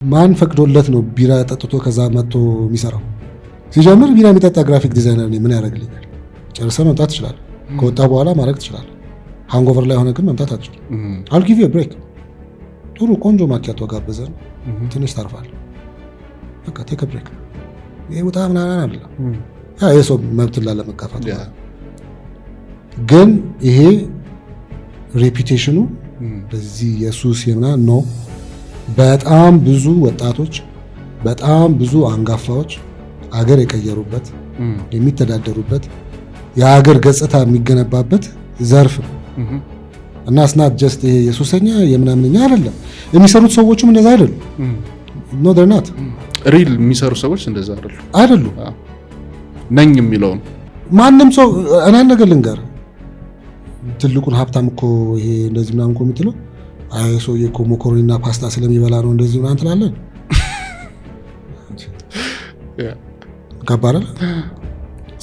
ማን ፈቅዶለት ነው ቢራ ጠጥቶ ከዛ መጥቶ የሚሰራው? ሲጀምር ቢራ የሚጠጣ ግራፊክ ዲዛይነር ነው ምን ያደርግልኛል? ጨርሰ መምጣት ይችላል። ከወጣ በኋላ ማድረግ ትችላል። ሃንጎቨር ላይ ሆነ ግን መምጣት አትችልም። I'll give you a break። ጥሩ ቆንጆ ማኪያቶ ጋበዘን ትንሽ ታርፋል። በቃ ቴክ ብሬክ። ይሄ ውጣ ምናምን አይደለም። የሰው መብትን ላለመጋፋት ግን ይሄ ሬፒቴሽኑ በዚህ የሱስ የምናምን ነው። በጣም ብዙ ወጣቶች በጣም ብዙ አንጋፋዎች አገር የቀየሩበት የሚተዳደሩበት የሀገር ገጽታ የሚገነባበት ዘርፍ ነው እና ስናት ጀስት ይሄ የሱሰኛ የምናምንኛ አይደለም። የሚሰሩት ሰዎችም እንደዛ አይደሉም። ኖ they're not ሪል የሚሰሩ ሰዎች እንደዛ አይደሉም። ነኝ የሚለው ማንም ሰው እኔ ነገር ልንገር፣ ትልቁን ሀብታም እኮ ይሄ እንደዚህ ምናምን እኮ የምትለው አይ ሰውዬ እኮ ሞኮሮኒና ፓስታ ስለሚበላ ነው እንደዚህ ምናምን ትላለህ። ከባድ።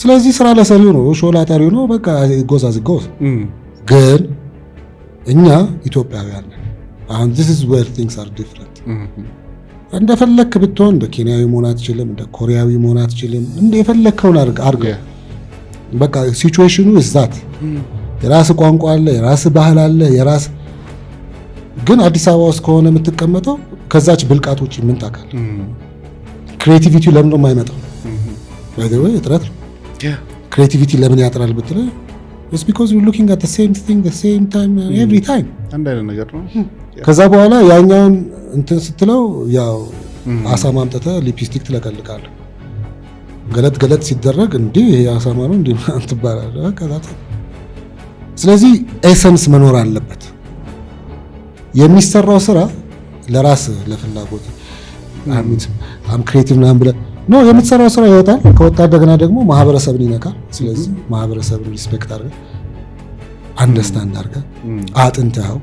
ስለዚህ ስራ ለሰሪው ነው፣ ሾላ ጠሪው ነው። በቃ ጎዛዝ ግን እኛ ኢትዮጵያውያን ነን። አሁን this is where things are different። እንደፈለክ ብትሆን እንደ ኬንያዊ መሆን አትችልም፣ እንደ ኮሪያዊ መሆን አትችልም። እንደ የፈለከውን አድርገው በቃ ሲቹዌሽኑ እዛት የራስ ቋንቋ አለ፣ የራስ ባህል አለ፣ የራስ ግን አዲስ አበባ ውስጥ ከሆነ የምትቀመጠው ከዛች ብልቃቶች ምን ታውቃለህ? ክሬቲቪቲ ለምን ነው የማይመጣው? by the way እጥረት ነው። ክሬቲቪቲ ለምን ያጥራል ብትለው it's because we're looking at the same thing the same time every time አንድ አይነት ነገር ነው። ከዛ በኋላ ያኛውን እንትን ስትለው ያው አሳማ አምጥተህ ሊፕስቲክ ትለቀልቃለህ። ገለጥ ሲደረግ እንዴ ይሄ አሳማ ነው እንዴ ትባላለህ። በቃ ስለዚህ ኤሰንስ መኖር አለበት። የሚሰራው ስራ ለራስ ለፍላጎት አም ክሬቲቭ ናም ብለህ ነው የምትሰራው ስራ ይወጣል። ከወጣ እንደገና ደግሞ ማህበረሰብን ይነካል። ስለዚህ ማህበረሰብን ሪስፔክት አድርገህ አንደርስታንድ አድርገህ አጥንተኸው